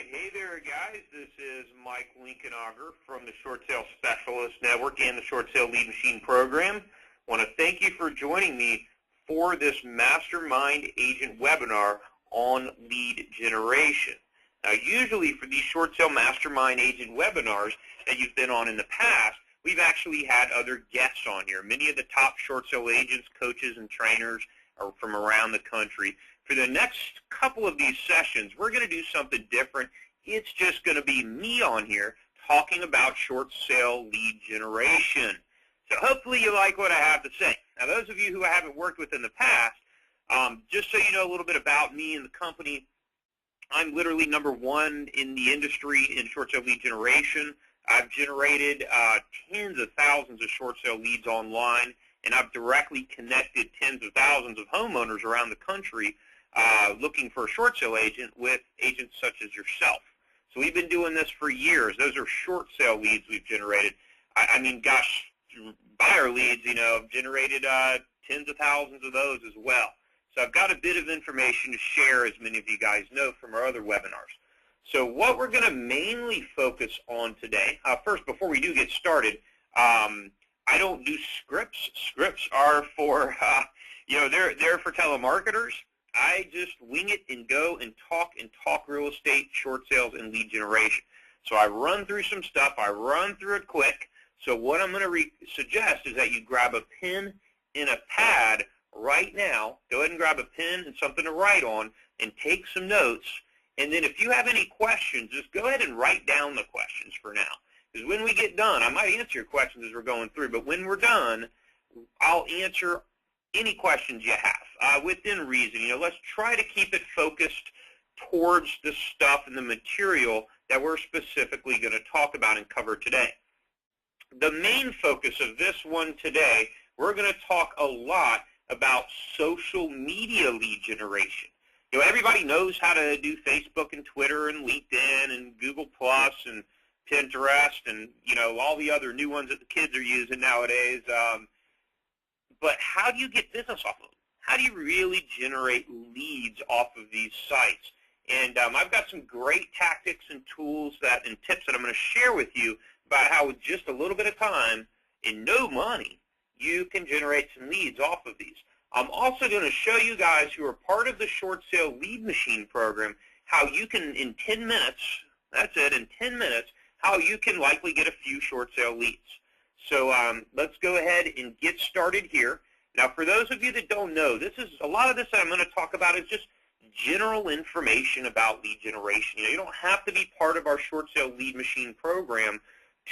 Hey there, guys. This is Mike Linkenauger from the Short Sale Specialist Network and the Short Sale Lead Machine Program. I want to thank you for joining me for this Mastermind Agent webinar on lead generation. Now, usually for these Short Sale Mastermind Agent webinars that you've been on in the past, we've actually had other guests on here. Many of the top short sale agents, coaches, and trainers are from around the country. For the next couple of these sessions, we're going to do something different. It's just going to be me on here talking about short sale lead generation. So hopefully you like what I have to say. Now, those of you who I haven't worked with in the past, just so you know a little bit about me and the company, I'm literally #1 in the industry in short sale lead generation. I've generated tens of thousands of short sale leads online, and I've directly connected tens of thousands of homeowners around the country looking for a short sale agent with agents such as yourself. So we've been doing this for years. Those are short sale leads we've generated. I mean, gosh, buyer leads, I've generated tens of thousands of those as well. So I've got a bit of information to share, as many of you guys know from our other webinars. So what we're going to mainly focus on today, first, before we do get started, I don't do scripts. Scripts are for, they're for telemarketers. I just wing it and go and talk real estate, short sales, and lead generation. So I run through some stuff. I run through it quick. So what I'm going to suggest is that you grab a pen and a pad right now. Go ahead and grab a pen and something to write on and take some notes. And then if you have any questions, just go ahead and write down the questions for now. Because when we get done, I might answer your questions as we're going through, but when we're done, I'll answer any questions you have within reason. Let's try to keep it focused towards the stuff and the material that we're specifically going to talk about and cover today. The main focus of this one today, we're going to talk a lot about social media lead generation. Everybody knows how to do Facebook and Twitter and LinkedIn and Google Plus and Pinterest and, all the other new ones that the kids are using nowadays. But how do you get business off of them? How do you really generate leads off of these sites? And I've got some great tactics and tools and tips that I'm going to share with you about how with just a little bit of time and no money, you can generate some leads off of these. I'm also going to show you guys who are part of the Short Sale Lead Machine program how you can, in 10 minutes, that's it, in 10 minutes, how you can likely get a few short sale leads. So let's go ahead and get started here. Now, for those of you that don't know, a lot of this that I'm going to talk about is just general information about lead generation. You don't have to be part of our Short Sale Lead Machine program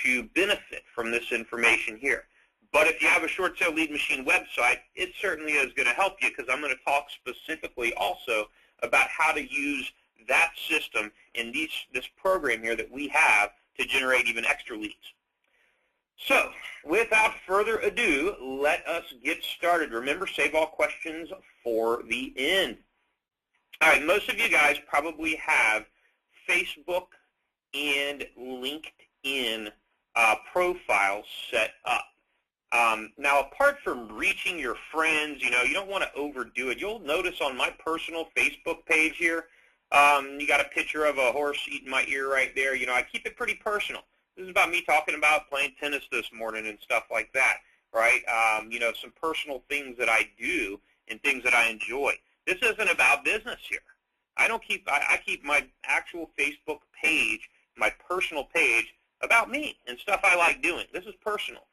to benefit from this information here. But if you have a Short Sale Lead Machine website, it certainly is going to help you, because I'm going to talk specifically also about how to use that system in this program here that we have to generate even extra leads. So, without further ado, let us get started. Remember, save all questions for the end. All right, most of you guys probably have Facebook and LinkedIn profiles set up. Now, apart from reaching your friends, you don't want to overdo it. You'll notice on my personal Facebook page here, you got a picture of a horse eating my ear right there. I keep it pretty personal. This is about me talking about playing tennis this morning and stuff like that, right? Some personal things that I do and things that I enjoy. This isn't about business here. I keep my actual Facebook page, my personal page, about me and stuff I like doing. This is personal.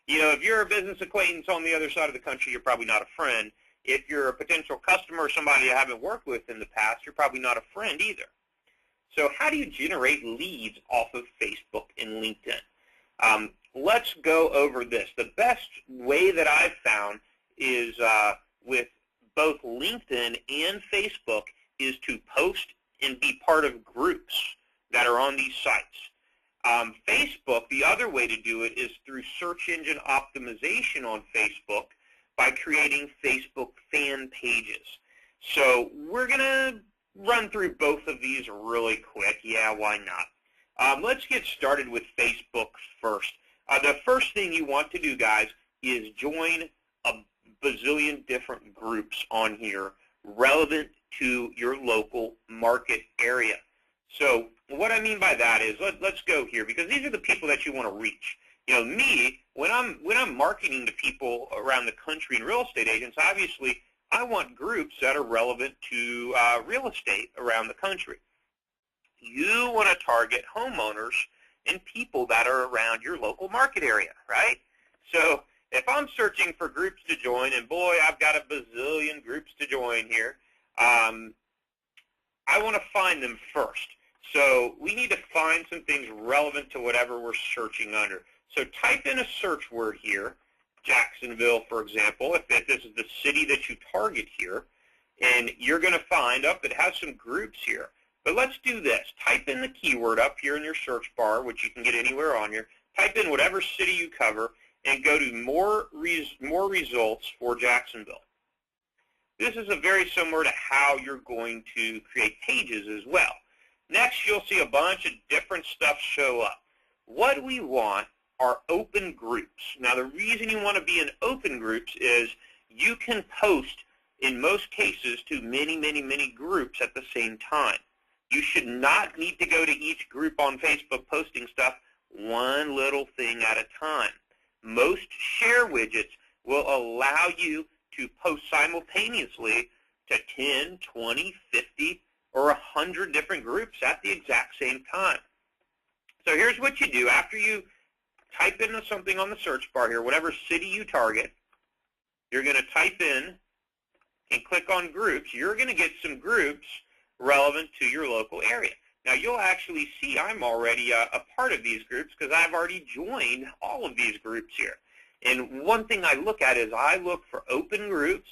If you're a business acquaintance on the other side of the country, you're probably not a friend. If you're a potential customer or somebody you haven't worked with in the past, you're probably not a friend either. So how do you generate leads off of Facebook and LinkedIn? Let's go over this. The best way that I've found is with both LinkedIn and Facebook is to post and be part of groups that are on these sites. Facebook, the other way to do it is through search engine optimization on Facebook by creating Facebook fan pages. So we're going to run through both of these really quick. Yeah, why not? Let's get started with Facebook first. The first thing you want to do, guys, is join a bazillion different groups on here relevant to your local market area. So what I mean by that is, let's go here, because these are the people that you want to reach. You know, me, when I'm marketing to people around the country and real estate agents, obviously I want groups that are relevant to real estate around the country. You want to target homeowners and people that are around your local market area, right? So if I'm searching for groups to join, and boy, I've got a bazillion groups to join here, I want to find them first. So we need to find some things relevant to whatever we're searching under. So type in a search word here, Jacksonville, for example, if this is the city that you target here, and you're going to find it has some groups here. But let's do this. Type in the keyword up here in your search bar, which you can get anywhere on here. Type in whatever city you cover and go to more results for Jacksonville. This is very similar to how you're going to create pages as well. Next, you'll see a bunch of different stuff show up. What we want are open groups. Now, the reason you want to be in open groups is you can post, in most cases, to many, many, many groups at the same time. You should not need to go to each group on Facebook posting stuff one little thing at a time. Most share widgets will allow you to post simultaneously to 10, 20, 50, or 100 different groups at the exact same time. So here's what you do. After you type in something on the search bar here, whatever city you target, you're going to type in and click on groups. You're going to get some groups relevant to your local area. Now, you'll actually see I'm already a part of these groups because I've already joined all of these groups here. And one thing I look at is I look for open groups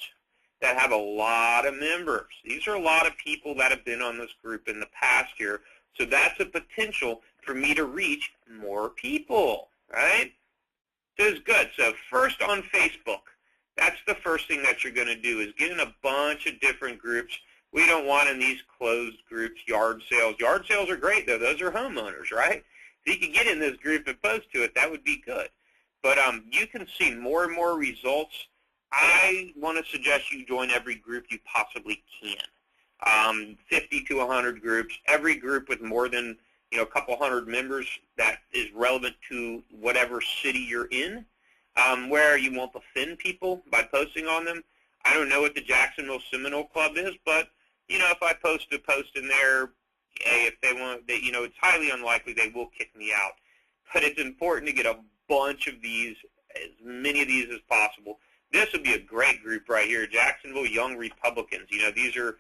that have a lot of members. These are a lot of people that have been on this group in the past year. So that's a potential for me to reach more people, right? So it's good. So first on Facebook, that's the first thing that you're going to do is get in a bunch of different groups. We don't want in these closed groups yard sales. Yard sales are great, though. Those are homeowners, right? If you could get in this group and post to it, that would be good. But you can see more and more results. I want to suggest you join every group you possibly can. 50 to 100 groups, every group with more than a couple hundred members that is relevant to whatever city you're in, where you won't offend people by posting on them. I don't know what the Jacksonville Seminole Club is, but if I post a post in there, hey, if they want, it's highly unlikely they will kick me out. But it's important to get a bunch of these, as many of these as possible. This would be a great group right here, Jacksonville Young Republicans. These are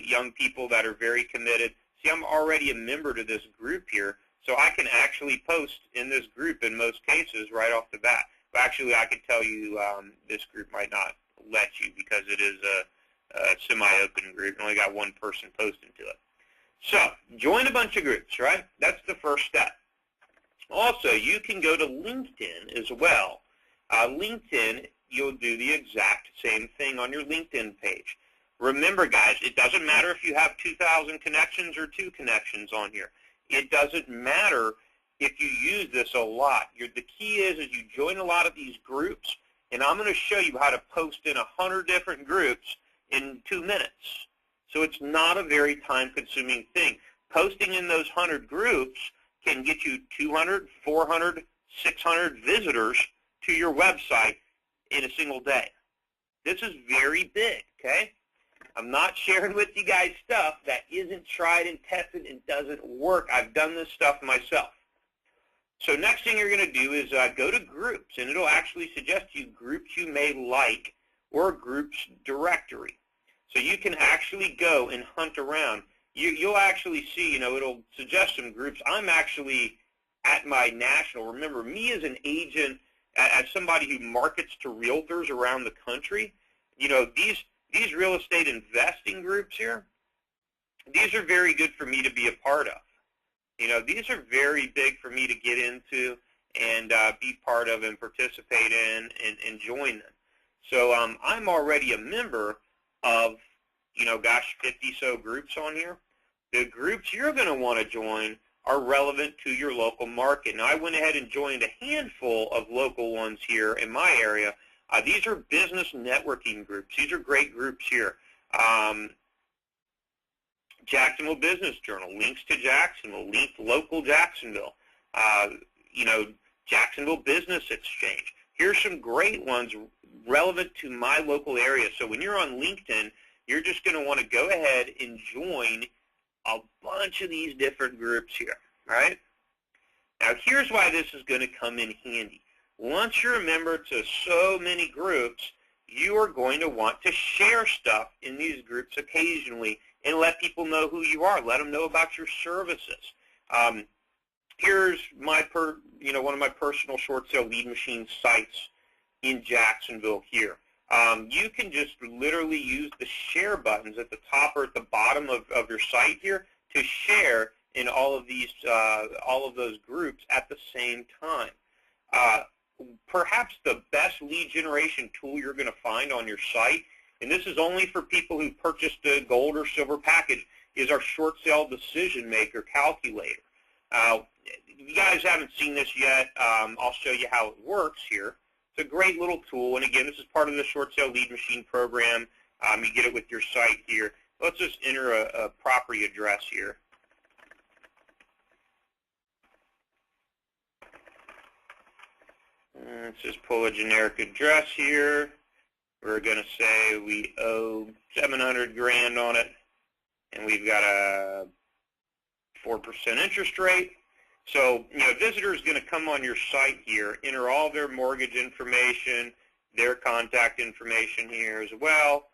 young people that are very committed. See, I'm already a member to this group here, so I can actually post in this group in most cases right off the bat. But actually, I could tell you this group might not let you because it is a semi-open group and only got one person posting to it. So join a bunch of groups, right? That's the first step. Also, you can go to LinkedIn as well. LinkedIn, you'll do the exact same thing on your LinkedIn page. Remember, guys, it doesn't matter if you have 2,000 connections or 2 connections on here. It doesn't matter if you use this a lot. The key is you join a lot of these groups, and I'm going to show you how to post in 100 different groups in 2 minutes. So it's not a very time-consuming thing. Posting in those 100 groups can get you 200, 400, 600 visitors to your website in a single day. This is very big, okay? I'm not sharing with you guys stuff that isn't tried and tested and doesn't work. I've done this stuff myself. So next thing you're going to do is go to groups, and it'll actually suggest to you groups you may like or groups directory. So you can actually go and hunt around. You'll actually see, it'll suggest some groups. I'm actually at my national. Remember, me as an agent, as somebody who markets to realtors around the country, these real estate investing groups here, these are very good for me to be a part of. These are very big for me to get into and be part of and participate in and join them. So I'm already a member of, 50 so groups on here. The groups you're going to want to join are relevant to your local market. Now, I went ahead and joined a handful of local ones here in my area. These are business networking groups. These are great groups here. Jacksonville Business Journal, links to Jacksonville, links local Jacksonville, Jacksonville Business Exchange. Here's some great ones relevant to my local area. So when you're on LinkedIn, you're just going to want to go ahead and join a bunch of these different groups here, right? Now, here's why this is going to come in handy. Once you're a member to so many groups, you are going to want to share stuff in these groups occasionally and let people know who you are. Let them know about your services. Here's my one of my personal short sale lead machine sites in Jacksonville here. You can just literally use the share buttons at the top or at the bottom of your site here to share in all of those groups at the same time. Perhaps the best lead generation tool you're going to find on your site, and this is only for people who purchased a gold or silver package, is our short sale decision maker calculator. If you guys haven't seen this yet, I'll show you how it works here. It's a great little tool, and again, this is part of the short sale lead machine program. You get it with your site here. Let's just enter a property address here. Let's just pull a generic address here. We're going to say we owe $700,000 on it, and we've got a 4% interest rate. So, visitor is going to come on your site here, enter all their mortgage information, their contact information here as well,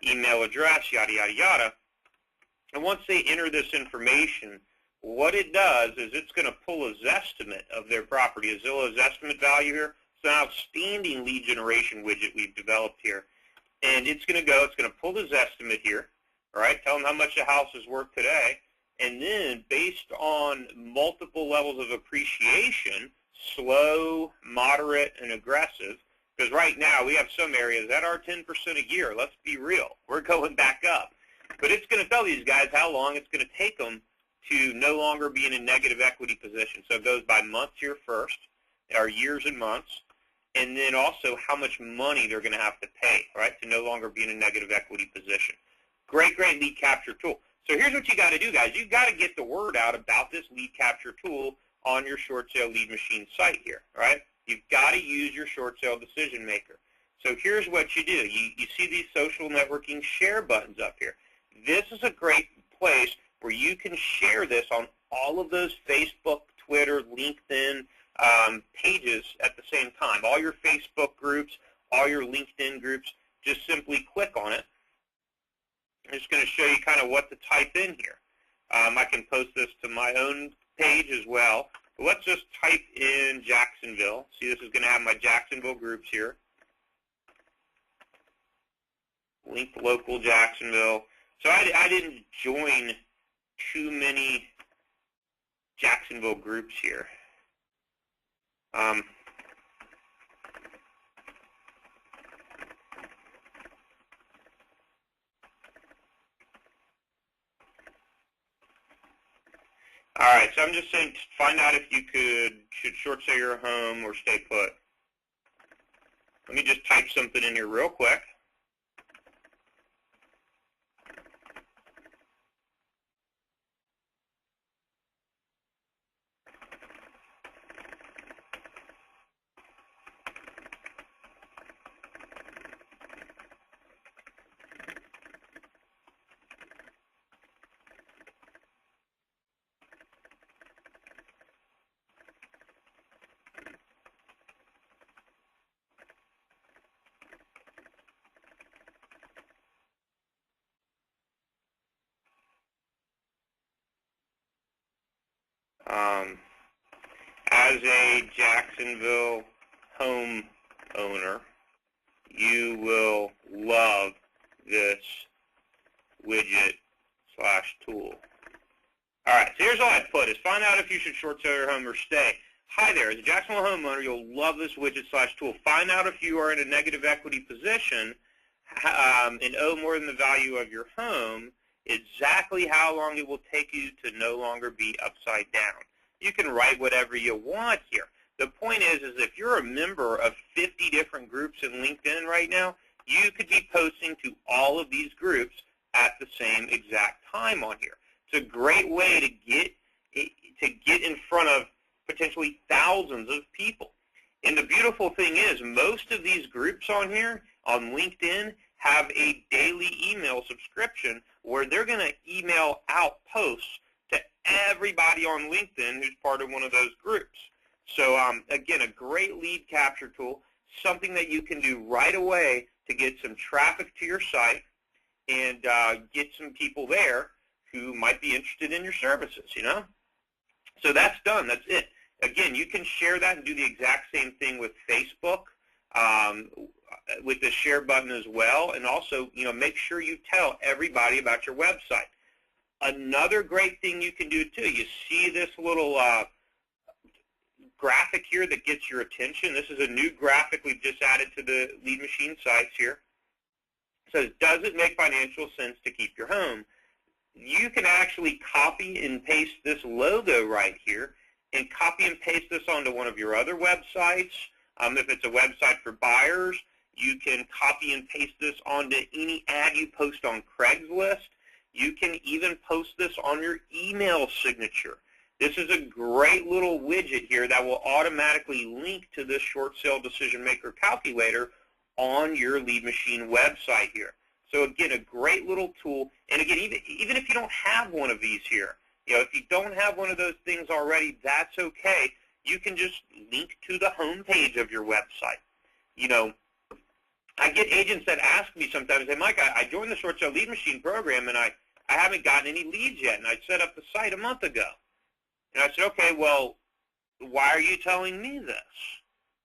email address, yada, yada, yada. And once they enter this information, what it does is it's going to pull a Zestimate of their property, a Zillow Zestimate value here. It's an outstanding lead generation widget we've developed here. And it's going to pull the Zestimate here, all right, tell them how much the house is worth today. And then based on multiple levels of appreciation, slow, moderate, and aggressive, because right now we have some areas that are 10% a year. Let's be real. We're going back up. But it's going to tell these guys how long it's going to take them to no longer be in a negative equity position. So it goes by months here first, or years and months, and then also how much money they're going to have to pay, right, to no longer be in a negative equity position. Great, great lead capture tool. So here's what you got to do, guys. You've got to get the word out about this lead capture tool on your short sale lead machine site here, right? You've got to use your short sale decision maker. So here's what you do. You see these social networking share buttons up here. This is a great place where you can share this on all of those Facebook, Twitter, LinkedIn pages at the same time. All your Facebook groups, all your LinkedIn groups, just simply click on it. I'm just going to show you kind of what to type in here. I can post this to my own page as well. But let's just type in Jacksonville. See, this is going to have my Jacksonville groups here. Link local Jacksonville. So I didn't join too many Jacksonville groups here. All right, so I'm just saying find out if you should short sale your home or stay put. Let me just type something in here real quick. As a Jacksonville home owner, you will love this widget / tool. All right, so here's all I put is find out if you should short sell your home or stay. Hi there, as a Jacksonville homeowner, you'll love this widget / tool. Find out if you are in a negative equity position and owe more than the value of your home, exactly how long it will take you to no longer be upside down. You can write whatever you want here. The point is if you're a member of 50 different groups in LinkedIn right now, you could be posting to all of these groups at the same exact time on here. It's a great way to get in front of potentially thousands of people. And the beautiful thing is, most of these groups on here, on LinkedIn, have a daily email subscription where they're going to email out posts to everybody on LinkedIn who's part of one of those groups. So again, a great lead capture tool, something that you can do right away to get some traffic to your site and get some people there who might be interested in your services, you know? So that's done. That's it. Again, you can share that and do the exact same thing with Facebook, with the share button as well, and also, you know, make sure you tell everybody about your website. Another great thing you can do too, you see this little graphic here that gets your attention. This is a new graphic we've just added to the Lead Machine sites here. It says, does it make financial sense to keep your home? You can actually copy and paste this logo right here and copy and paste this onto one of your other websites. If it's a website for buyers, you can copy and paste this onto any ad you post on Craigslist. You can even post this on your email signature. This is a great little widget here that will automatically link to this short sale decision maker calculator on your Lead Machine website here. So again, a great little tool. And again, even if you don't have one of these here, you know, if you don't have one of those things already, that's okay. You can just link to the home page of your website. You know, I get agents that ask me sometimes, hey, Mike, I joined the Short Sale Lead Machine program, and I haven't gotten any leads yet, and I set up the site a month ago. And I said, okay, well, why are you telling me this?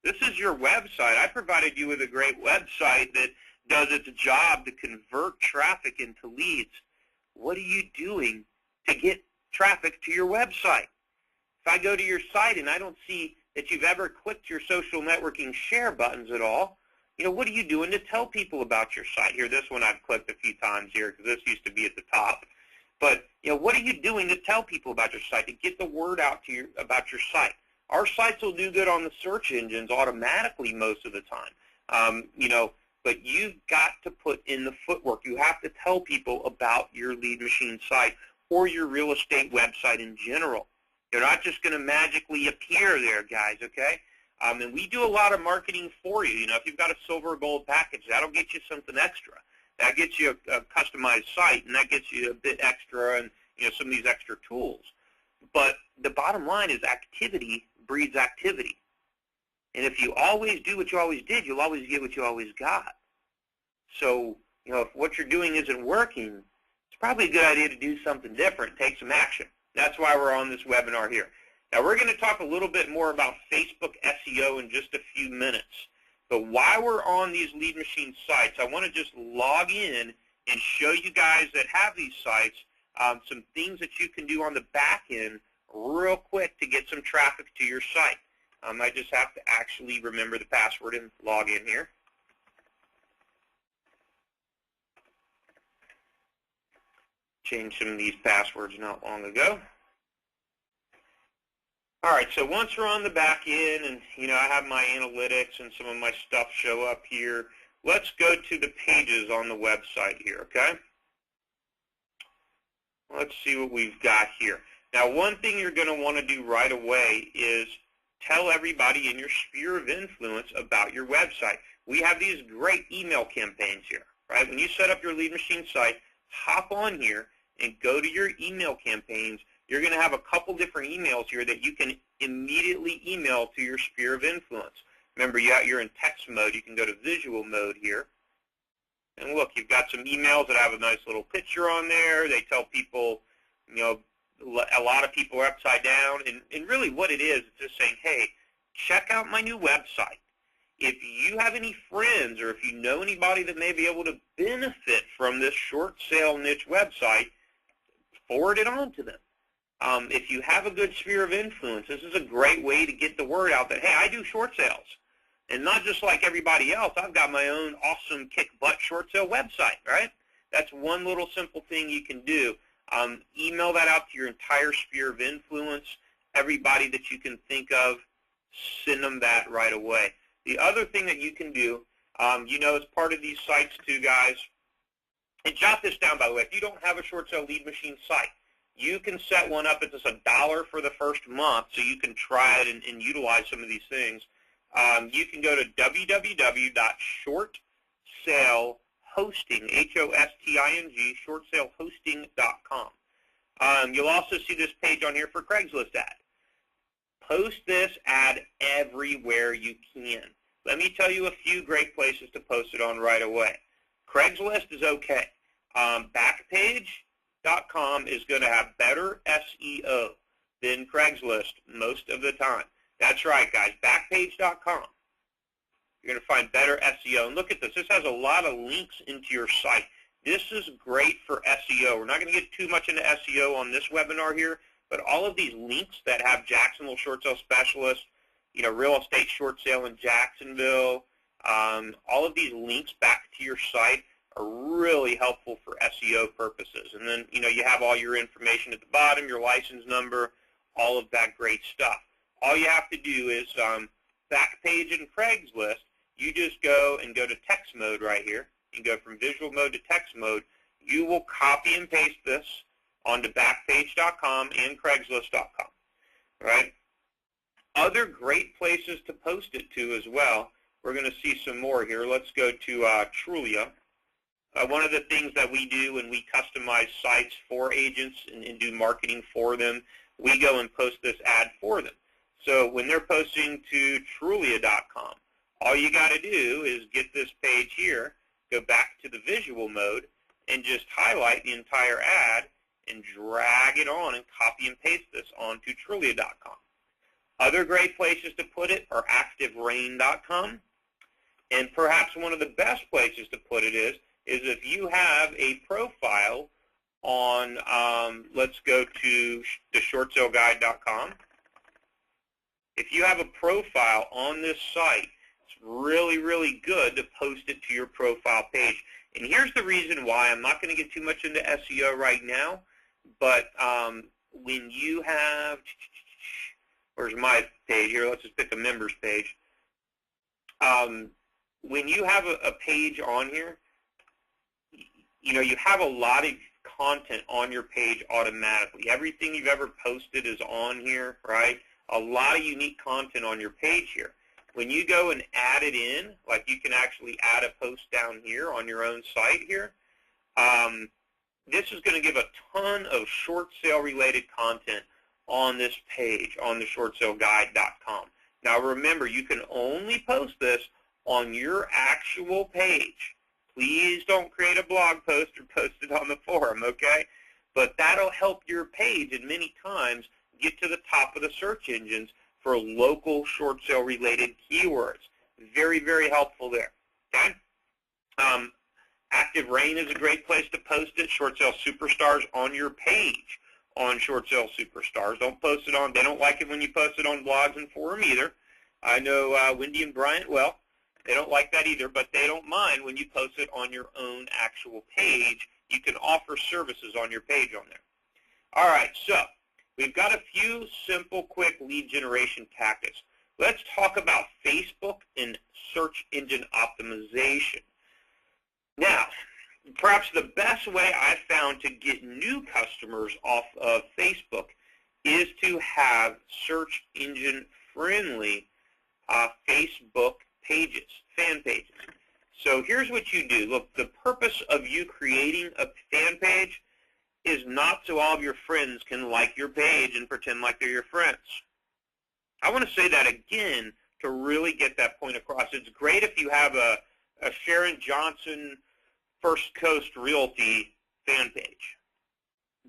This is your website. I provided you with a great website that does its job to convert traffic into leads. What are you doing to get traffic to your website? If I go to your site and I don't see that you've ever clicked your social networking share buttons at all, you know, what are you doing to tell people about your site? Here, this one I've clicked a few times here because this used to be at the top. But, you know, what are you doing to tell people about your site, to get the word out to you about your site? Our sites will do good on the search engines automatically most of the time, you know, but you've got to put in the footwork. You have to tell people about your Lead Machine site or your real estate website in general. They're not just going to magically appear there, guys, okay? And we do a lot of marketing for you. You know, if you've got a silver or gold package, that'll get you something extra. That gets you a customized site, and that gets you a bit extra and, you know, some of these extra tools. But the bottom line is activity breeds activity. And if you always do what you always did, you'll always get what you always got. So, you know, if what you're doing isn't working, it's probably a good idea to do something different, take some action. That's why we're on this webinar here. Now, we're going to talk a little bit more about Facebook SEO in just a few minutes. But while we're on these Lead Machine sites, I want to just log in and show you guys that have these sites some things that you can do on the back end real quick to get some traffic to your site. I just have to actually remember the password and log in here. Changed some of these passwords not long ago. All right, so once we're on the back end and, you know, I have my analytics and some of my stuff show up here, let's go to the pages on the website here, okay? Let's see what we've got here. Now, one thing you're going to want to do right away is tell everybody in your sphere of influence about your website. We have these great email campaigns here, right? When you set up your Lead Machine site, hop on here and go to your email campaigns. You're going to have a couple different emails here that you can immediately email to your sphere of influence. Remember, you're in text mode. You can go to visual mode here. And look, you've got some emails that have a nice little picture on there. They tell people, you know, a lot of people are upside down. And really what it is just saying, hey, check out my new website. If you have any friends or if you know anybody that may be able to benefit from this short sale niche website, forward it on to them. If you have a good sphere of influence, this is a great way to get the word out that, hey, I do short sales. And not just like everybody else, I've got my own awesome kick-butt short sale website, right? That's one little simple thing you can do. Email that out to your entire sphere of influence, everybody that you can think of, send them that right away. The other thing that you can do, you know, as part of these sites too, guys, And jot this down, by the way, if you don't have a short sale lead machine site, you can set one up at just $1 for the first month so you can try it and utilize some of these things. You can go to www.shortsalehosting, H-O-S-T-I-N-G, shortsalehosting.com. You'll also see this page on here for Craigslist ad. Post this ad everywhere you can. Let me tell you a few great places to post it on right away. Craigslist is okay. Backpage.com is going to have better SEO than Craigslist most of the time. That's right, guys. Backpage.com. You're going to find better SEO. And look at this. This has a lot of links into your site. This is great for SEO. We're not going to get too much into SEO on this webinar here, but all of these links that have Jacksonville Short Sale Specialist, real estate short sale in Jacksonville, all of these links back to your site are really helpful for SEO purposes. And then, you have all your information at the bottom, your license number, all of that great stuff. All you have to do is Backpage and Craigslist, you just go to text mode right here. You go from visual mode to text mode. You will copy and paste this onto Backpage.com and Craigslist.com. Right? Other great places to post it to as well. We're going to see some more here. Let's go to Trulia. One of the things that we do when we customize sites for agents and do marketing for them, we go and post this ad for them. So when they're posting to Trulia.com, all you got to do is get this page here, go back to the visual mode, and just highlight the entire ad and drag it on and copy and paste this onto Trulia.com. Other great places to put it are ActiveRain.com, and perhaps one of the best places to put it is if you have a profile on, let's go to theshortsaleguide.com. If you have a profile on this site, it's really, really good to post it to your profile page. And here's the reason why. I'm not going to get too much into SEO right now, but when you have, where's my page here? Let's just pick a members page. When you have a page on here, you have a lot of content on your page automatically. Everything you've ever posted is on here, right? A lot of unique content on your page here. When you go and add it in, like you can actually add a post down here on your own site here, this is going to give a ton of short sale related content on this page, on the shortsaleguide.com. Now remember, you can only post this on your actual page. Please don't create a blog post or post it on the forum, okay? But that'll help your page, and many times get to the top of the search engines for local short sale related keywords. Very, very helpful there, okay? ActiveRain is a great place to post it. Short Sale Superstars on your page on Short Sale Superstars. Don't post it on, they don't like it when you post it on blogs and forum either. I know Wendy and Bryant, well, they don't like that either, but they don't mind when you post it on your own actual page. You can offer services on your page on there. All right, so we've got a few simple, quick lead generation tactics. Let's talk about Facebook and search engine optimization. Now, perhaps the best way I've found to get new customers off of Facebook is to have search engine friendly Facebook pages, fan pages. So here's what you do. Look, the purpose of you creating a fan page is not so all of your friends can like your page and pretend like they're your friends. I want to say that again to really get that point across. It's great if you have a Sharon Johnson First Coast Realty fan page.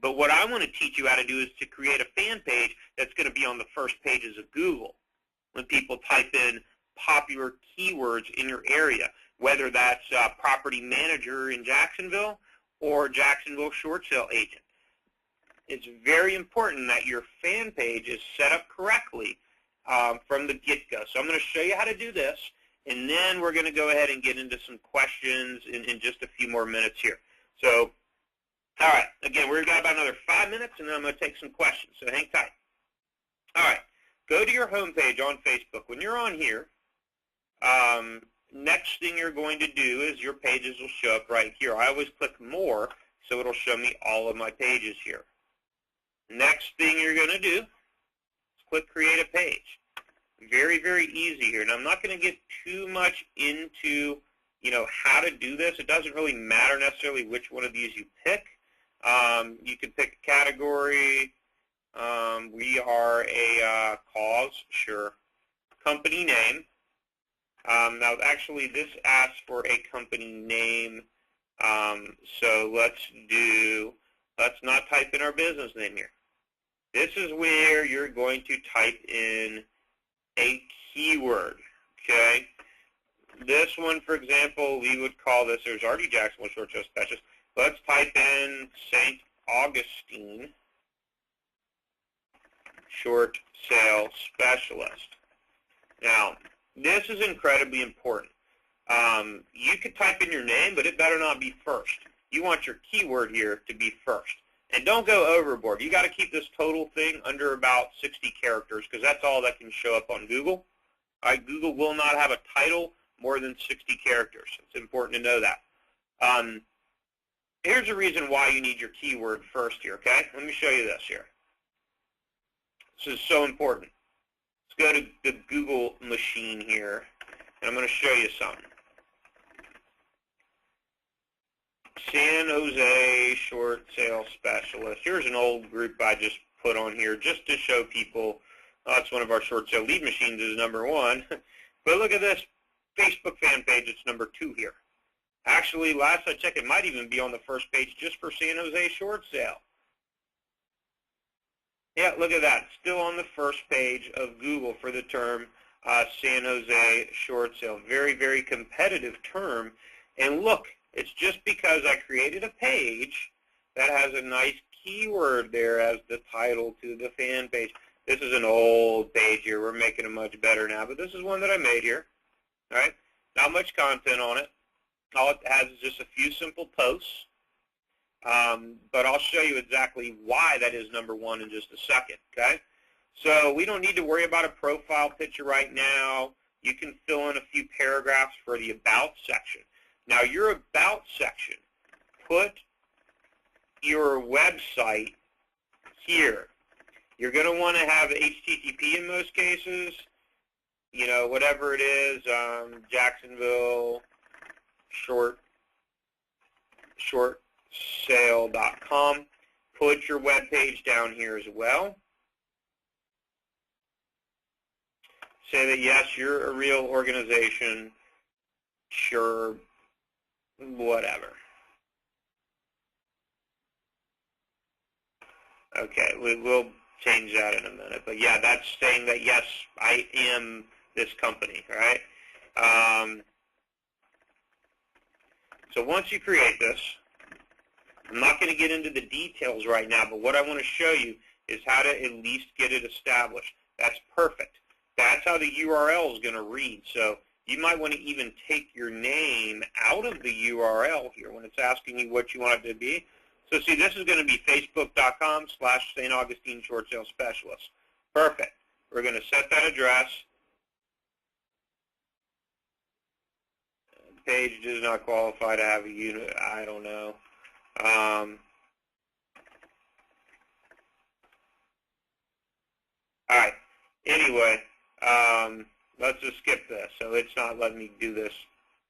But what I want to teach you how to do is to create a fan page that's going to be on the first pages of Google when people type in popular keywords in your area, whether that's property manager in Jacksonville or Jacksonville short sale agent. It's very important that your fan page is set up correctly from the get-go. So I'm going to show you how to do this, and then we're going to go ahead and get into some questions in just a few more minutes here. So, all right, again, we've got about another 5 minutes, and then I'm going to take some questions, so hang tight. All right, go to your home page on Facebook. When you're on here, next thing you're going to do is your pages will show up right here. I always click more, so it'll show me all of my pages here. Next thing you're going to do is click Create a Page. Very, very easy here. Now, I'm not going to get too much into, how to do this. It doesn't really matter necessarily which one of these you pick. You can pick a category. We are a cause, sure. Company name. Now, actually, this asks for a company name. So let's not type in our business name here. This is where you're going to type in a keyword, okay? This one, for example, we would call this, there's already Jacksonville Short Sale Specialist. Let's type in St. Augustine Short Sale Specialist. Now, this is incredibly important. You could type in your name, but it better not be first. You want your keyword here to be first. And don't go overboard. You got to keep this total thing under about 60 characters because that's all that can show up on Google. All right, Google will not have a title more than 60 characters. It's important to know that. Here's the reason why you need your keyword first here, okay? Let me show you this here. This is so important. Let's go to the Google machine here, and I'm going to show you something. San Jose Short Sale Specialist. Here's an old group I just put on here just to show people that's one of our short sale lead machines is #1. But look at this Facebook fan page. It's #2 here. Actually, last I checked, it might even be on the first page just for San Jose Short Sale. Yeah, look at that. Still on the first page of Google for the term San Jose Short Sale. Very, very competitive term. And look, it's just because I created a page that has a nice keyword there as the title to the fan page. This is an old page here. We're making it much better now, but this is one that I made here. All right, not much content on it. All it has is just a few simple posts, but I'll show you exactly why that is #1 in just a second, okay? So we don't need to worry about a profile picture right now. You can fill in a few paragraphs for the About section. Now, your About section, put your website here. You're going to want to have HTTP in most cases, whatever it is, Jacksonville shortsale.com. Put your web page down here as well. Say that, yes, you're a real organization, sure, whatever. Okay, we'll change that in a minute. But yeah, that's saying that, yes, I am this company, right? So once you create this, I'm not going to get into the details right now, but what I want to show you is how to at least get it established. That's perfect. That's how the URL is going to read. So you might want to even take your name out of the URL here when it's asking you what you want it to be. So see, this is going to be facebook.com/St. Augustine Short Sale Specialist. Perfect. We're going to set that address. Page does not qualify to have a unit. I don't know. All right. Anyway, let's just skip this. So it's not letting me do this.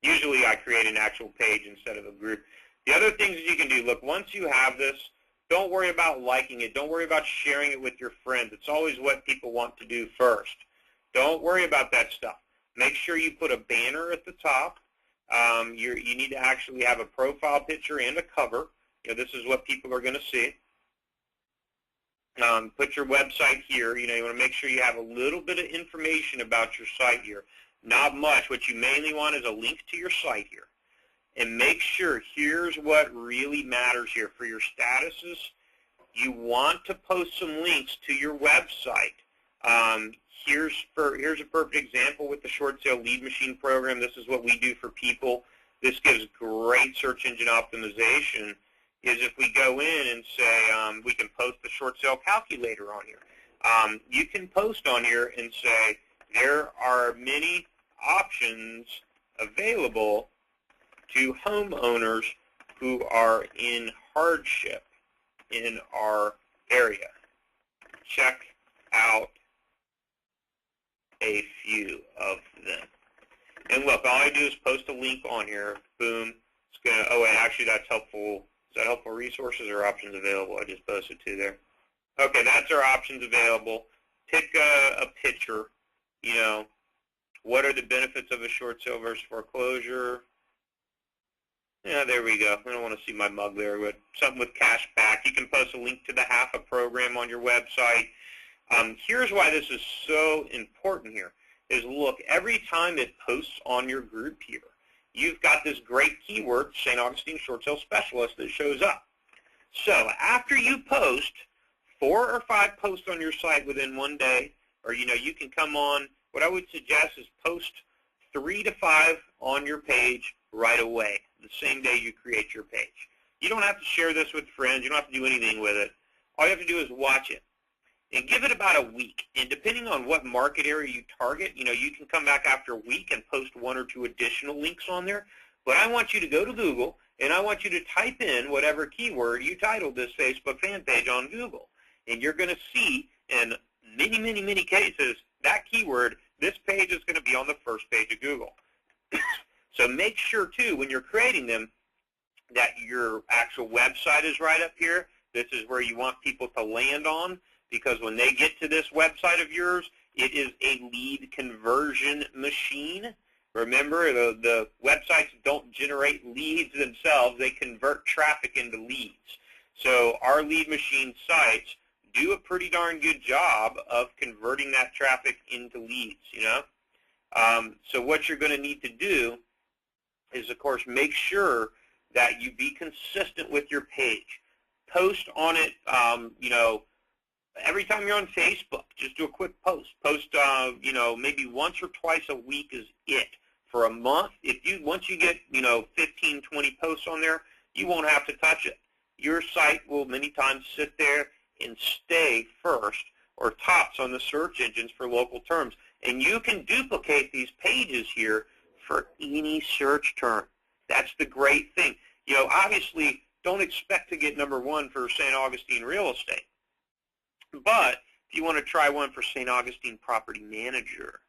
Usually I create an actual page instead of a group. The other things that you can do, look, once you have this, don't worry about liking it. Don't worry about sharing it with your friends. It's always what people want to do first. Don't worry about that stuff. Make sure you put a banner at the top. You need to actually have a profile picture and a cover. This is what people are going to see. Put your website here. You want to make sure you have a little bit of information about your site here. Not much. What you mainly want is a link to your site here. And make sure, here's what really matters here. For your statuses, you want to post some links to your website. Here's a perfect example with the Short Sale Lead Machine program. This is what we do for people. This gives great search engine optimization, is if we go in and say we can post the short sale calculator on here. You can post on here and say there are many options available to homeowners who are in hardship in our area. Check out a few of them. And look, all I do is post a link on here. Boom. It's gonna. Oh, and actually, that's helpful. Is that helpful resources or options available? I just posted two there. Okay, that's our options available. Pick a picture. You know, what are the benefits of a short sale versus foreclosure? Yeah, there we go. I don't want to see my mug there, but something with cash back. You can post a link to the HAFA program on your website. Here's why this is so important here, is look, every time it posts on your group here, you've got this great keyword, St. Augustine Short Sale Specialist, that shows up. So after you post 4 or 5 posts on your site within one day, or you can come on, what I would suggest is post 3 to 5 on your page right away, the same day you create your page. You don't have to share this with friends. You don't have to do anything with it. All you have to do is watch it and give it about a week. And depending on what market area you target, you can come back after a week and post 1 or 2 additional links on there. But I want you to go to Google, and I want you to type in whatever keyword you titled this Facebook fan page on Google. And you're going to see in many, many, many cases that keyword, this page is going to be on the first page of Google. So make sure, too, when you're creating them, that your actual website is right up here. This is where you want people to land on, because when they get to this website of yours, it is a lead conversion machine. Remember, the websites don't generate leads themselves. They convert traffic into leads. So our lead machine sites do a pretty darn good job of converting that traffic into leads, So what you're going to need to do is, of course, make sure that you be consistent with your page. Post on it, every time you're on Facebook, just do a quick post. Post, maybe once or twice a week is it. For a month, once you get, 15, 20 posts on there, you won't have to touch it. Your site will many times sit there and stay first or tops on the search engines for local terms. And you can duplicate these pages here for any search term. That's the great thing. Obviously, don't expect to get number 1 for St. Augustine real estate. But if you want to try one for St. Augustine property manager,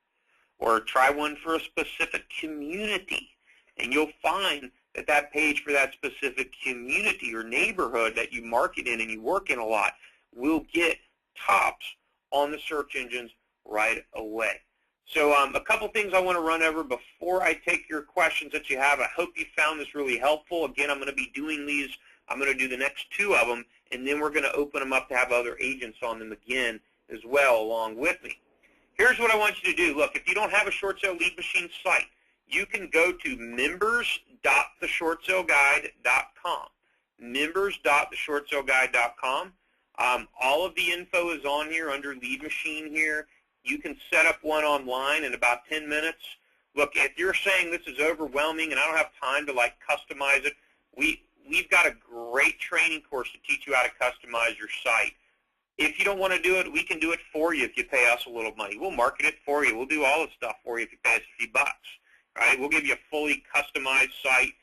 or try one for a specific community, and you'll find that that page for that specific community or neighborhood that you market in and you work in a lot will get tops on the search engines right away. So a couple things I want to run over before I take your questions that you have. I hope you found this really helpful. Again, I'm going to be doing these. I'm going to do the next 2 of them, and then we're going to open them up to have other agents on them again as well along with me. Here's what I want you to do. Look, if you don't have a short sale lead machine site, you can go to members.theshortsaleguide.com. Members.theshortsaleguide.com. All of the info is on here under lead machine here. You can set up one online in about 10 minutes. Look, if you're saying this is overwhelming and I don't have time to customize it, we've got a great training course to teach you how to customize your site. If you don't want to do it, we can do it for you if you pay us a little money. We'll market it for you. We'll do all the stuff for you if you pay us a few bucks. All right? We'll give you a fully customized site.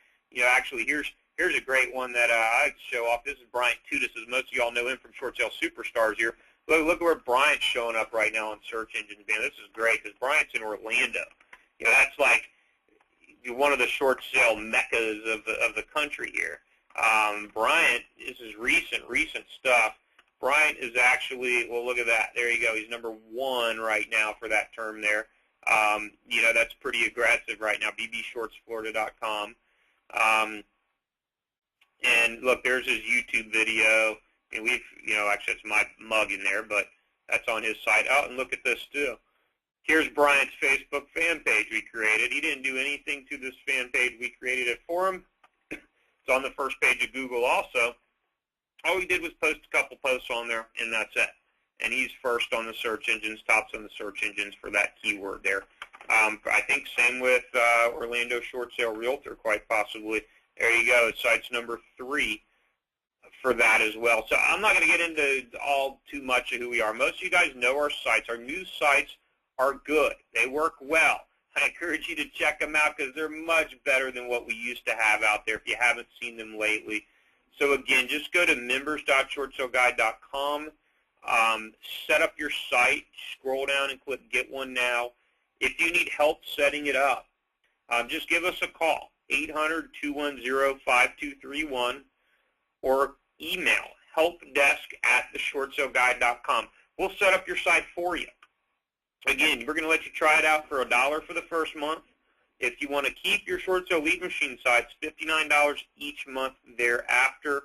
Actually, here's a great one that I show off. This is Bryant Tudis, as most of you all know him from Short Sale Superstars here. Look where Bryant's showing up right now on search engines. Man, this is great because Bryant's in Orlando. That's like one of the short sale meccas of the country here. Bryant, this is recent stuff. Bryant is actually, well, look at that. There you go. He's number 1 right now for that term there. That's pretty aggressive right now, bbshortsflorida.com. And look, there's his YouTube video. And actually it's my mug in there, but that's on his site. Oh, and look at this too. Here's Bryant's Facebook fan page we created. He didn't do anything to this fan page. We created it for him. It's on the first page of Google also. All he did was post a couple posts on there, and that's it. And he's first on the search engines, tops on the search engines for that keyword there. I think same with Orlando Short Sale Realtor, quite possibly. There you go. Site's number 3 for that as well. So I'm not going to get into all too much of who we are. Most of you guys know our sites. Our news sites are good. They work well. I encourage you to check them out because they're much better than what we used to have out there if you haven't seen them lately. So again, just go to members.shortsaleguide.com, set up your site, scroll down and click Get One Now. If you need help setting it up, just give us a call, 800-210-5231, or email helpdesk@theshortsaleguide.com. We'll set up your site for you. Again, we're going to let you try it out for $1 for the first month. If you want to keep your short sale lead machine sites, $59 each month thereafter.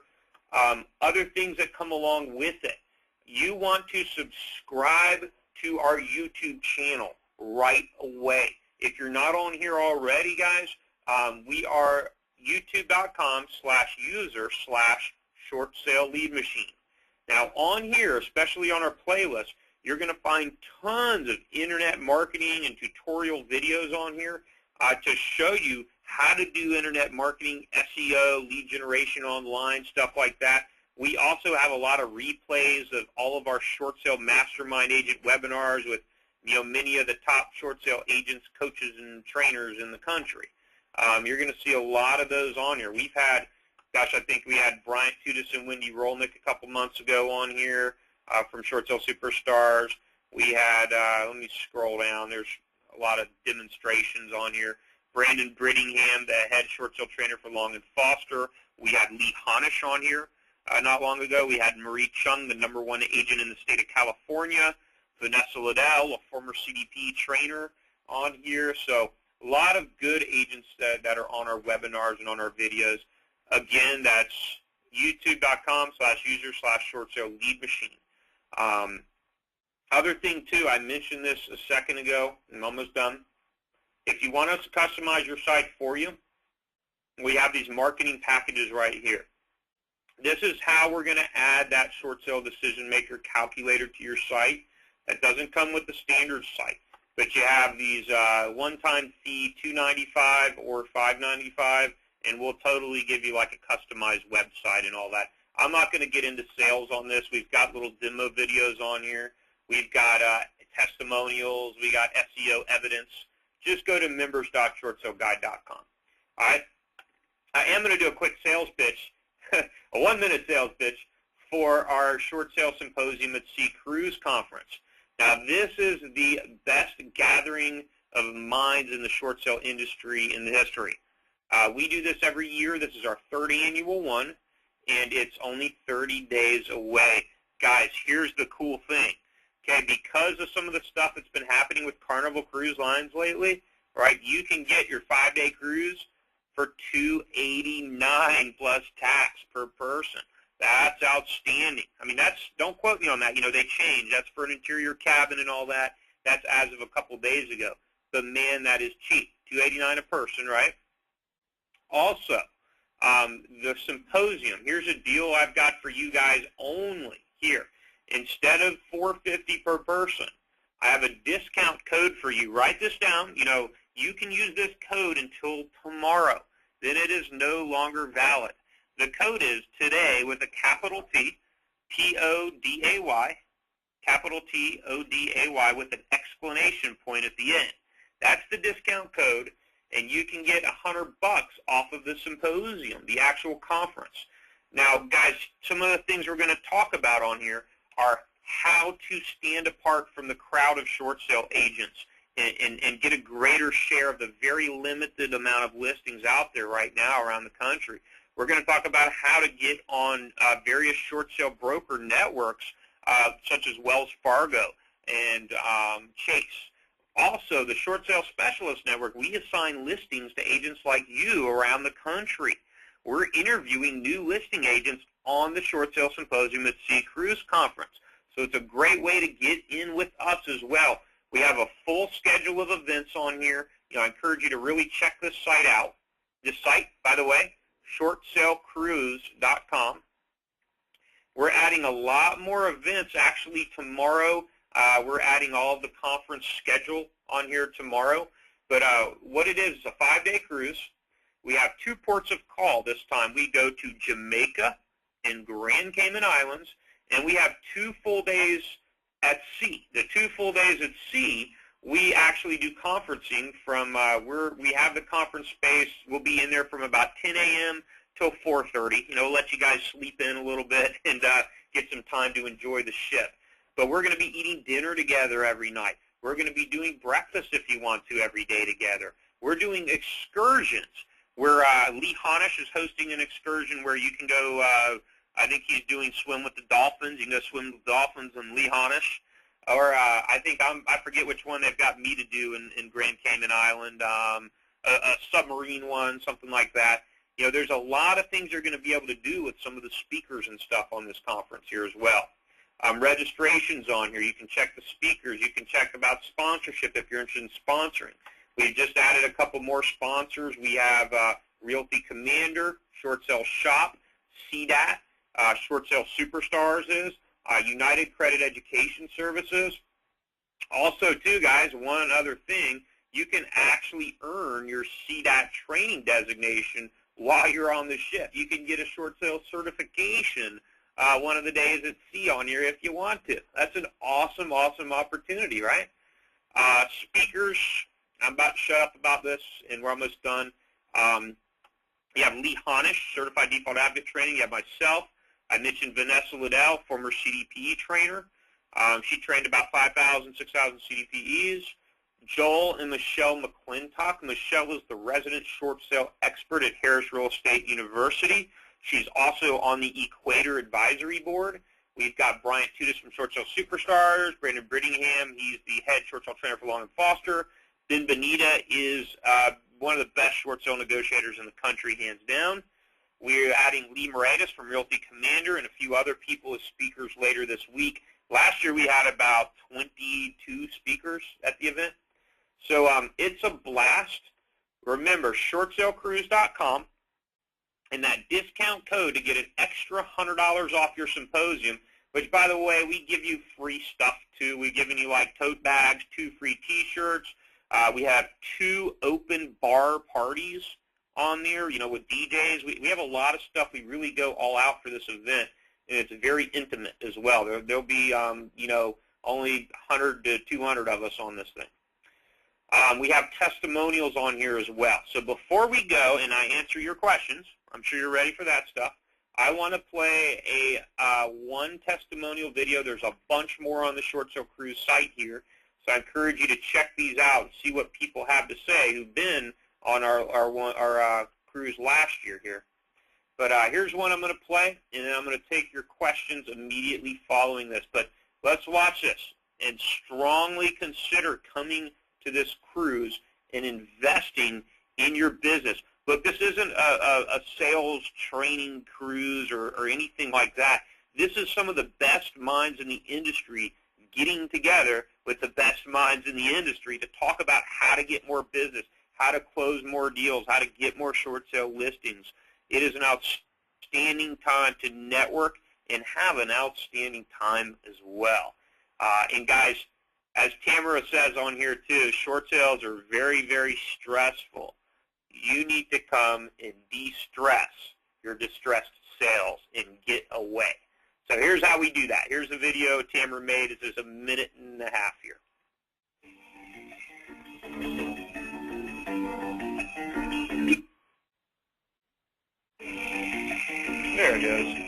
Other things that come along with it. You want to subscribe to our YouTube channel right away. If you're not on here already, guys, we are youtube.com/user/short sale lead machine. Now, on here, especially on our playlist, you're going to find tons of internet marketing and tutorial videos on here to show you how to do internet marketing, SEO, lead generation online, stuff like that. We also have a lot of replays of all of our short sale mastermind agent webinars with many of the top short sale agents, coaches, and trainers in the country. You're going to see a lot of those on here. We've had, gosh, I think we had Brian Tudis and Wendy Rolnick a couple months ago on here. From Short Sale Superstars. We had, let me scroll down, there's a lot of demonstrations on here. Brandon Brittingham, the head short sale trainer for Long & Foster. We had Lee Honish on here not long ago. We had Marie Chung, the #1 agent in the state of California. Vanessa Liddell, a former CDP trainer on here. So a lot of good agents that are on our webinars and on our videos. Again, that's youtube.com/user/short sale lead machine. Other thing too, I mentioned this a second ago, I'm almost done. If you want us to customize your site for you, we have these marketing packages right here. This is how we're going to add that short sale decision maker calculator to your site. That doesn't come with the standard site, but you have these one-time fee, $295 or $595, and we'll totally give you like a customized website and all that. I'm not going to get into sales on this. We've got little demo videos on here. We've got testimonials. We got SEO evidence. Just go to members.shortsaleguide.com. All right? I am going to do a quick sales pitch, a 1-minute sales pitch for our short sale symposium at C. Cruise Conference. Now, this is the best gathering of minds in the short sale industry in the history. We do this every year. This is our 3rd annual one, and it's only 30 days away. Guys, here's the cool thing. Okay, because of some of the stuff that's been happening with Carnival Cruise Lines lately, right, you can get your 5-day cruise for $289 plus tax per person. That's outstanding. I mean, don't quote me on that. They change. That's for an interior cabin and all that. That's as of a couple days ago. But, man, that is cheap. $289 a person, right? Also, the symposium, here's a deal I've got for you guys only here. Instead of $450 per person, I have a discount code for you. Write this down. You can use this code until tomorrow. Then it is no longer valid. The code is today with a capital T, T-O-D-A-Y, capital T-O-D-A-Y with an exclamation point at the end. That's the discount code, and you can get $100 off of the symposium, the actual conference. Now, guys, some of the things we're going to talk about on here are how to stand apart from the crowd of short sale agents and get a greater share of the very limited amount of listings out there right now around the country. We're going to talk about how to get on various short sale broker networks such as Wells Fargo and Chase. Also, the Short Sale Specialist Network, we assign listings to agents like you around the country. We're interviewing new listing agents on the Short Sale Symposium at C. Cruise Conference. So it's a great way to get in with us as well. We have a full schedule of events on here. I encourage you to really check this site out. This site, by the way, shortsalecruise.com. We're adding a lot more events actually tomorrow. We're adding all of the conference schedule on here tomorrow. But what it is a 5-day cruise. We have 2 ports of call this time. We go to Jamaica and Grand Cayman Islands, and we have 2 full days at sea. The 2 full days at sea, we actually do conferencing from, we have the conference space. We'll be in there from about 10 a.m. till 4:30. Let you guys sleep in a little bit and get some time to enjoy the ship. But we're going to be eating dinner together every night. We're going to be doing breakfast if you want to every day together. We're doing excursions where Lee Honish is hosting an excursion where you can go, I think he's doing swim with the dolphins. You can go swim with the dolphins in Lee Honish. Or I forget which one they've got me to do in Grand Cayman Island, a submarine one, something like that. There's a lot of things you're going to be able to do with some of the speakers and stuff on this conference here as well. Registration's on here. You can check the speakers. You can check about sponsorship if you're interested in sponsoring. We've just added a couple more sponsors. We have Realty Commander, Short Sale Shop, CDAT, Short Sale Superstars is, United Credit Education Services. Also, too, guys, one other thing, you can actually earn your CDAT training designation while you're on the ship. You can get a short sale certification one of the days at sea on here if you want to. That's an awesome, awesome opportunity, right? Speakers, I'm about to shut up about this, and we're almost done. You have Lee Honish, Certified Default Advocate Training. You have myself. I mentioned Vanessa Liddell, former CDPE trainer. She trained about 5,000, 6,000 CDPEs. Joel and Michelle McClintock. Michelle is the resident short sale expert at Harris Real Estate University. She's also on the Equator Advisory Board. We've got Bryant Tudis from Short Sale Superstars, Brandon Brittingham. He's the head short sale trainer for Long & Foster. Ben Bonita is one of the best short sale negotiators in the country, hands down. We're adding Lee Moretus from Realty Commander and a few other people as speakers later this week. Last year we had about 22 speakers at the event. So it's a blast. Remember, shortsalecruise.com, and that discount code to get an extra $100 off your symposium, which, by the way, we give you free stuff, too. We've given you, like, tote bags, 2 free T-shirts. We have 2 open bar parties on there, with DJs. We have a lot of stuff. We really go all out for this event, and it's very intimate as well. There'll be, only 100 to 200 of us on this thing. We have testimonials on here as well. So before we go and I answer your questions, I'm sure you're ready for that stuff, I want to play a one testimonial video. There's a bunch more on the Short Sale Cruise site here. So I encourage you to check these out and see what people have to say who've been on our cruise last year here. But here's one I'm going to play, and then I'm going to take your questions immediately following this. But let's watch this and strongly consider coming to this cruise and investing in your business. Look, this isn't a sales training cruise or anything like that. This is some of the best minds in the industry getting together with the best minds in the industry to talk about how to get more business, how to close more deals, how to get more short sale listings. It is an outstanding time to network and have an outstanding time as well. And guys, as Tamara says on here too, short sales are very, very stressful. You need to come and de-stress your distressed sales and get away. So here's how we do that. Here's the video Tamara made. It's just a minute and a half here. There it goes.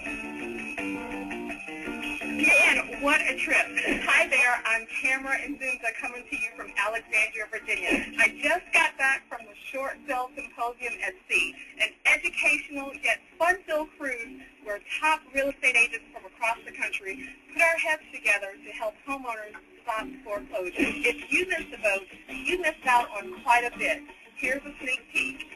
And what a trip. Hi there, I'm Tamara Nzunza coming to you from Alexandria, Virginia. I just got back from the Short Sale Symposium at Sea, an educational yet fun-filled cruise where top real estate agents from across the country put our heads together to help homeowners stop foreclosure. If you missed the boat, you missed out on quite a bit. Here's a sneak peek.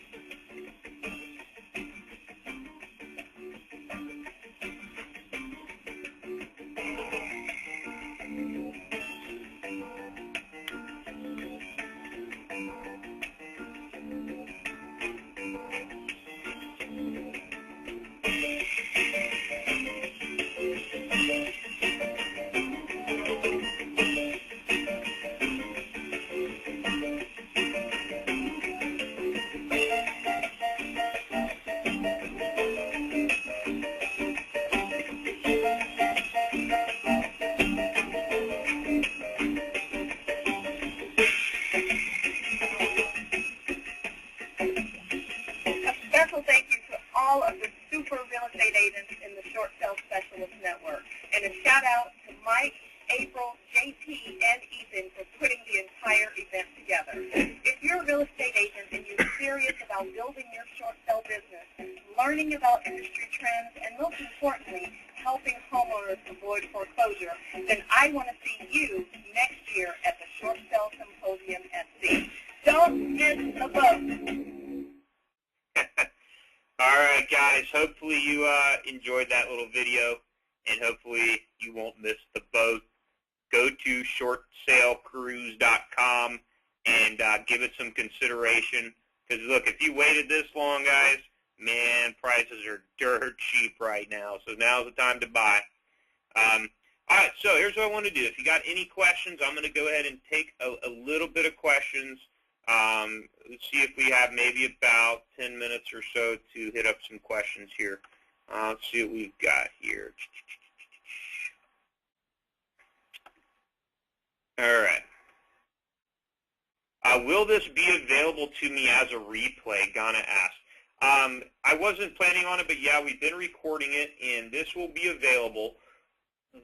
agents in the Short Sales Specialist Network. And a shout out to Mike, April, JP, and Ethan for putting the entire event together. If you're a real estate agent and you're serious about building your short sale business, learning about industry trends, and most importantly, helping homeowners avoid foreclosure, then I want to see you next year at the Short Sale Symposium SC. Don't miss a boat. All right, guys. Hopefully you enjoyed that little video, and hopefully you won't miss the boat. Go to shortsalecruise.com and give it some consideration. Because, look, if you waited this long, guys, man, prices are dirt cheap right now. So now's the time to buy. All right, so here's what I want to do. If you got any questions, I'm going to go ahead and take a little bit of questions. Let's see if we have maybe about 10 minutes or so to hit up some questions here. Let's see what we've got here. All right. Will this be available to me as a replay? Ghana asked. I wasn't planning on it, but yeah, we've been recording it, and this will be available.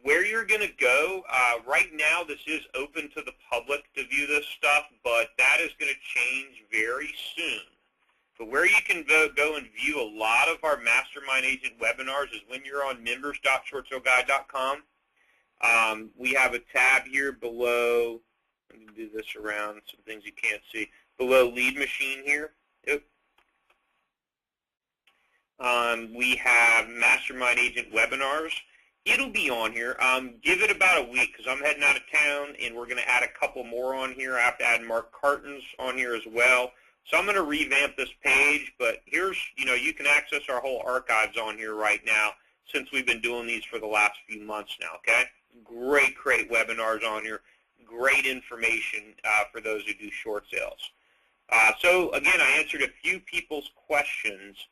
Where you're going to go, right now this is open to the public to view this stuff, but that is going to change very soon. But where you can go and view a lot of our Mastermind Agent webinars is when you're on members.shortsaleguide.com. We have a tab here below. Let me do this around some things you can't see. Below Lead Machine here. Yep. We have Mastermind Agent webinars. It'll be on here. Give it about a week because I'm heading out of town, and we're going to add a couple more on here. I have to add Mark Cartons on here as well. So I'm going to revamp this page, but here's, you can access our whole archives on here right now since we've been doing these for the last few months now, okay? Great webinars on here. Great information for those who do short sales. So, again, I answered a few people's questions.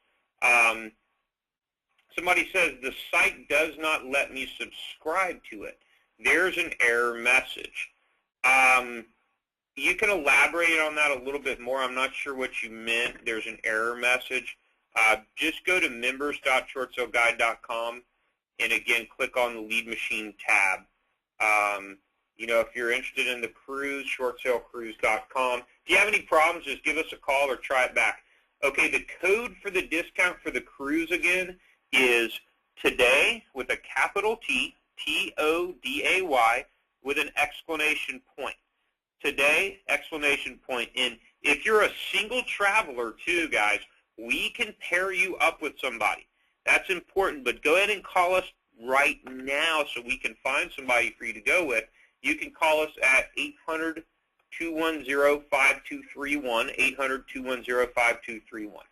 Somebody says, the site does not let me subscribe to it. There's an error message. You can elaborate on that a little bit more. I'm not sure what you meant. There's an error message. Just go to members.shortsaleguide.com and, again, click on the Lead Machine tab. If you're interested in the cruise, shortsalecruise.com. If you have any problems, just give us a call or try it back. Okay, the code for the discount for the cruise, again, is TODAY with a capital T, T-O-D-A-Y, with an exclamation point. Today, exclamation point. And if you're a single traveler, too, guys, we can pair you up with somebody. That's important, but go ahead and call us right now so we can find somebody for you to go with. You can call us at 800-210-5231, 800-210-5231.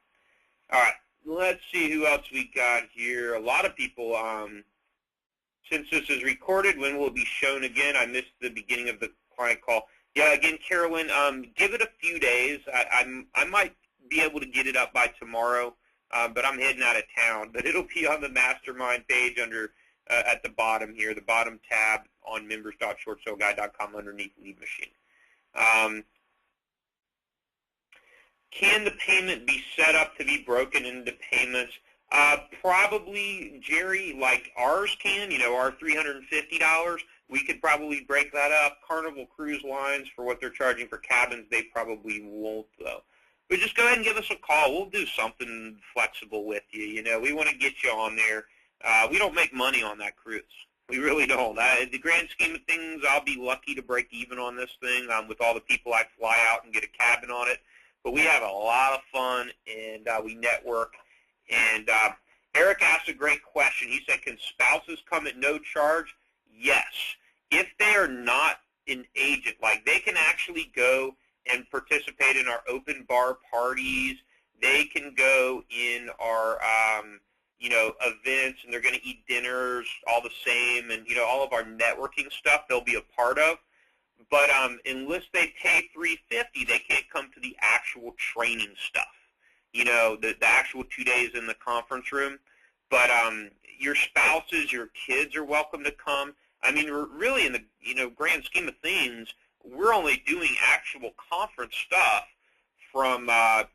All right, let's see who else we got here. A lot of people, since this is recorded, when will it be shown again? I missed the beginning of the client call. Yeah, again, Carolyn, give it a few days. I might be able to get it up by tomorrow, but I'm heading out of town. But it'll be on the Mastermind page under at the bottom here, the bottom tab on members.shortsaleguide.com underneath Lead Machine. Can the payment be set up to be broken into payments? Probably, Jerry, like ours can, our $350. We could probably break that up. Carnival Cruise Lines, for what they're charging for cabins, they probably won't, though. But just go ahead and give us a call. We'll do something flexible with you. We want to get you on there. We don't make money on that cruise. We really don't. In the grand scheme of things, I'll be lucky to break even on this thing with all the people I fly out and get a cabin on it. But we have a lot of fun, and we network. And Eric asked a great question. He said, can spouses come at no charge? Yes. If they are not an agent, like they can actually go and participate in our open bar parties. They can go in our events, and they're going to eat dinners all the same, and all of our networking stuff they'll be a part of. But unless they pay $350, they can't come to the actual training stuff. The actual 2 days in the conference room. But your spouses, your kids are welcome to come. I mean, really, in the grand scheme of things, we're only doing actual conference stuff from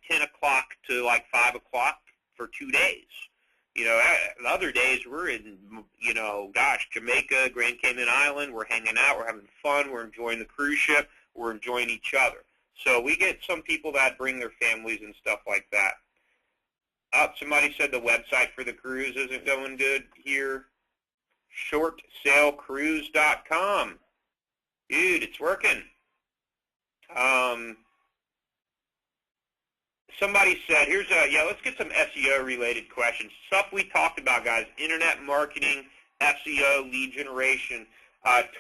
10 o'clock to like 5 o'clock for 2 days. You know, other days we're in, you know, gosh, Jamaica, Grand Cayman Island. We're hanging out. We're having fun. We're enjoying the cruise ship. We're enjoying each other. So we get some people that bring their families and stuff like that. Somebody said the website for the cruise isn't going good here. ShortSailCruise.com. Dude, it's working. Somebody said, let's get some SEO related questions. Stuff we talked about, guys. Internet marketing, SEO, lead generation.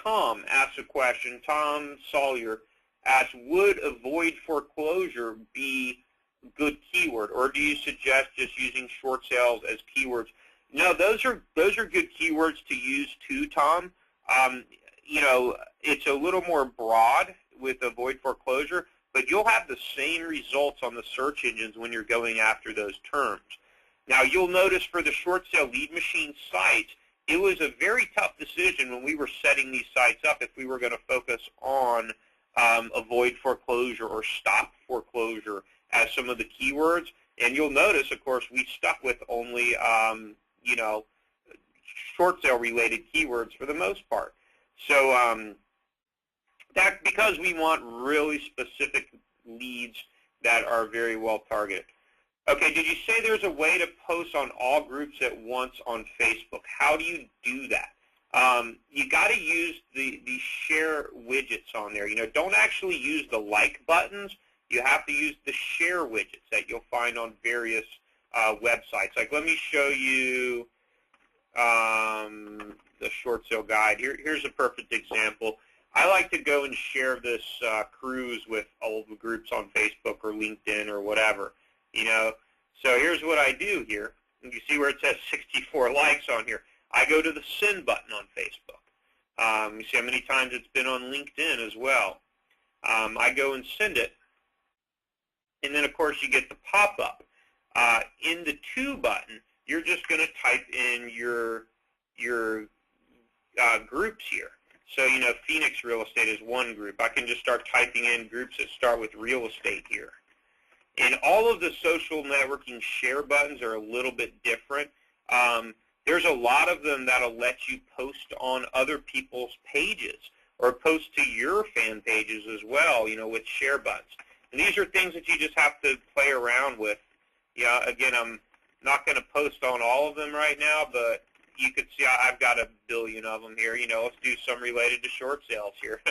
Tom asked a question. Tom Sawyer asked, would avoid foreclosure be a good keyword, or do you suggest just using short sales as keywords? No, those are good keywords to use too, Tom. You know, it's a little more broad with avoid foreclosure, but you'll have the same results on the search engines when you're going after those terms. Now, you'll notice for the short sale lead machine sites, it was a very tough decision when we were setting these sites up if we were going to focus on avoid foreclosure or stop foreclosure as some of the keywords. And you'll notice, of course, we stuck with only, you know, short sale related keywords for the most part. So that's because we want really specific leads that are very well targeted. Okay, did you say there's a way to post on all groups at once on Facebook? How do you do that? You got to use the share widgets on there. You know, don't actually use the like buttons. You have to use the share widgets that you'll find on various websites. Like, let me show you the short sale guide. Here's a perfect example. I like to go and share this cruise with all the groups on Facebook or LinkedIn or whatever, you know. So here's what I do here. You see where it says 64 likes on here. I go to the send button on Facebook. You see how many times it's been on LinkedIn as well. I go and send it. And then, of course, you get the pop-up. In the to button, you're just going to type in your groups here. So, you know, Phoenix Real Estate is one group. I can just start typing in groups that start with real estate here. And all of the social networking share buttons are a little bit different. There's a lot of them that'll let you post on other people's pages or post to your fan pages as well, you know, with share buttons. And these are things that you just have to play around with. Yeah, again, I'm not going to post on all of them right now, but you could see I've got a billion of them here. You know, let's do some related to short sales here.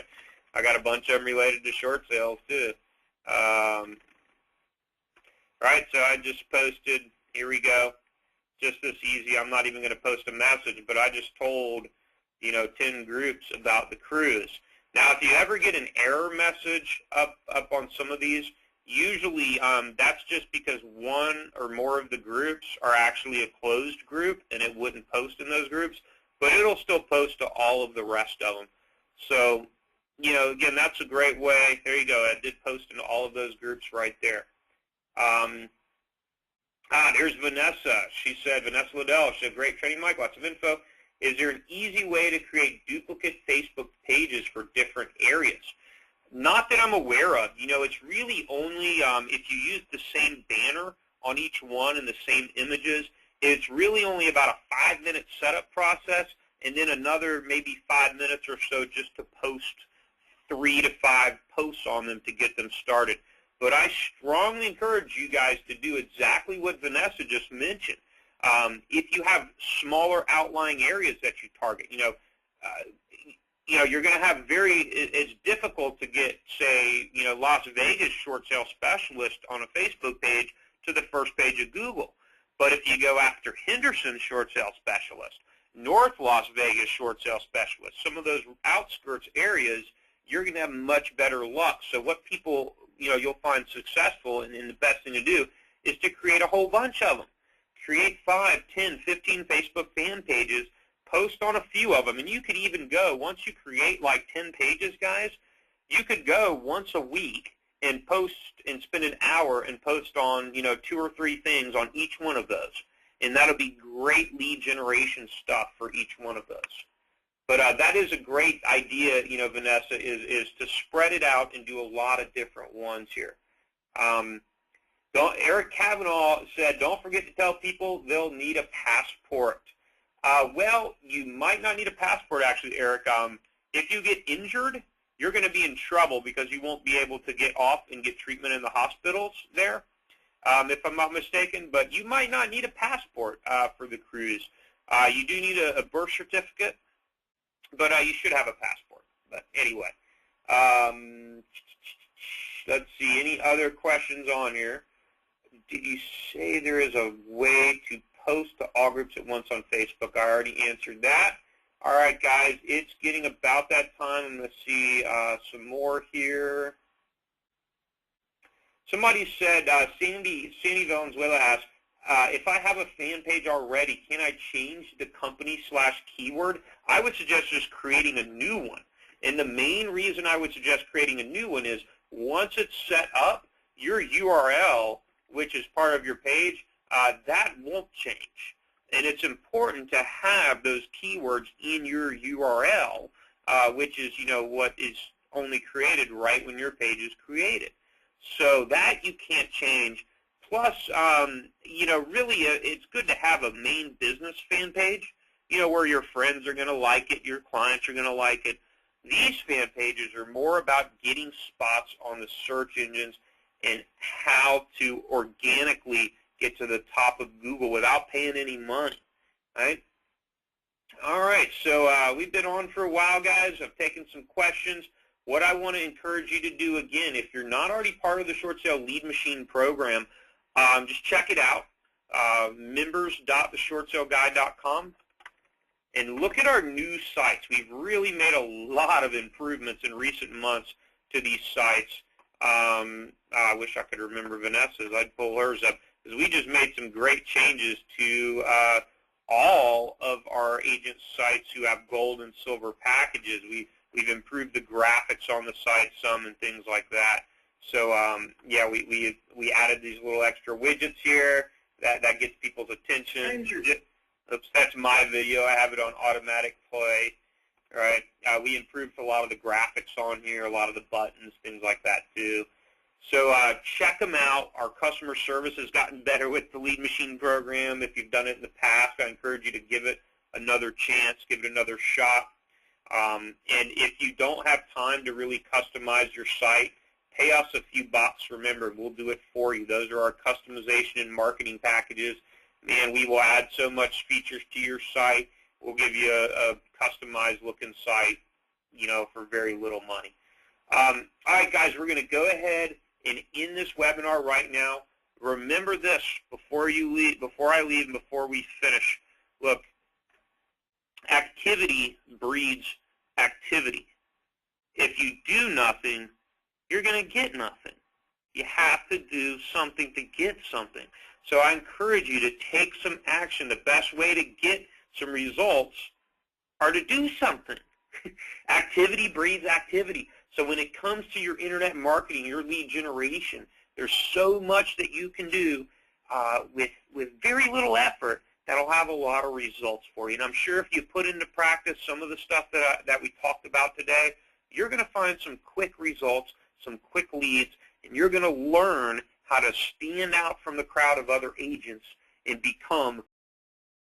I got a bunch of them related to short sales too. Right, so I just posted, here we go, just this easy. I'm not even going to post a message, but I just told, you know, 10 groups about the cruise. Now, if you ever get an error message up on some of these, usually that's just because one or more of the groups are actually a closed group, and it wouldn't post in those groups, but it'll still post to all of the rest of them. So, you know, again, that's a great way. There you go. I did post in all of those groups right there. Here's Vanessa. She said, Vanessa Liddell, she said, great training, Mike, lots of info. Is there an easy way to create duplicate Facebook pages for different areas? Not that I'm aware of. You know, it's really only if you use the same banner on each one and the same images, it's really only about a 5-minute setup process and then another maybe 5 minutes or so just to post 3 to 5 posts on them to get them started. But I strongly encourage you guys to do exactly what Vanessa just mentioned. If you have smaller outlying areas that you target, you know, you're going to have it's difficult to get, say, you know, Las Vegas short sale specialist on a Facebook page to the first page of Google. But if you go after Henderson short sale specialist, North Las Vegas short sale specialist, some of those outskirts areas, you're going to have much better luck. So what people, you know, you'll find successful, and the best thing to do is to create a whole bunch of them. Create 5, 10, 15 Facebook fan pages, post on a few of them, and you could even go, once you create like 10 pages, guys, you could go once a week and post and spend an hour and post on, you know, 2 or 3 things on each one of those. And that'll be great lead generation stuff for each one of those. But that is a great idea, you know, Vanessa, is to spread it out and do a lot of different ones here. Eric Kavanaugh said, don't forget to tell people they'll need a passport. Well, you might not need a passport, actually, Eric. If you get injured, you're going to be in trouble because you won't be able to get off and get treatment in the hospitals there, if I'm not mistaken. But you might not need a passport for the cruise. You do need a birth certificate, but you should have a passport. But anyway, let's see. Any other questions on here? Did you say there is a way to post to all groups at once on Facebook? I already answered that. All right, guys, it's getting about that time. I'm going to see some more here. Somebody said, Sandy Valenzuela asked, if I have a fan page already, can I change the company/keyword? I would suggest just creating a new one. And the main reason I would suggest creating a new one is once it's set up, your URL, which is part of your page, that won't change. And it's important to have those keywords in your URL, which is, what is only created right when your page is created. So that you can't change. Plus, really it's good to have a main business fan page, where your friends are going to like it, your clients are going to like it. These fan pages are more about getting spots on the search engines and how to organically get to the top of Google without paying any money, right? All right, so we've been on for a while, guys. I've taken some questions. What I want to encourage you to do, again, if you're not already part of the Short Sale Lead Machine program, just check it out, members.theshortsaleguide.com, and look at our new sites. We've really made a lot of improvements in recent months to these sites. I wish I could remember Vanessa's. I'd pull hers up, because we just made some great changes to all of our agent sites who have gold and silver packages. We've improved the graphics on the site some and things like that. So yeah, we added these little extra widgets here that gets people's attention. Oops, that's my video. I have it on automatic play. All right. We improved a lot of the graphics on here, a lot of the buttons, things like that too. So check them out. Our customer service has gotten better with the Lead Machine program. If you've done it in the past, I encourage you to give it another chance, give it another shot. And if you don't have time to really customize your site, pay us a few bucks. Remember, we'll do it for you. Those are our customization and marketing packages. Man, we will add so much features to your site. We'll give you a customized looking site, for very little money. All right, guys, we're going to go ahead and end this webinar right now. Remember this before I leave, and before we finish. Look, activity breeds activity. If you do nothing, you're going to get nothing. You have to do something to get something. So I encourage you to take some action. The best way to get some results are to do something. Activity breeds activity. So when it comes to your internet marketing, your lead generation, there's so much that you can do with very little effort that'll have a lot of results for you. And I'm sure if you put into practice some of the stuff that we talked about today, you're going to find some quick results, some quick leads, and you're going to learn how to stand out from the crowd of other agents and become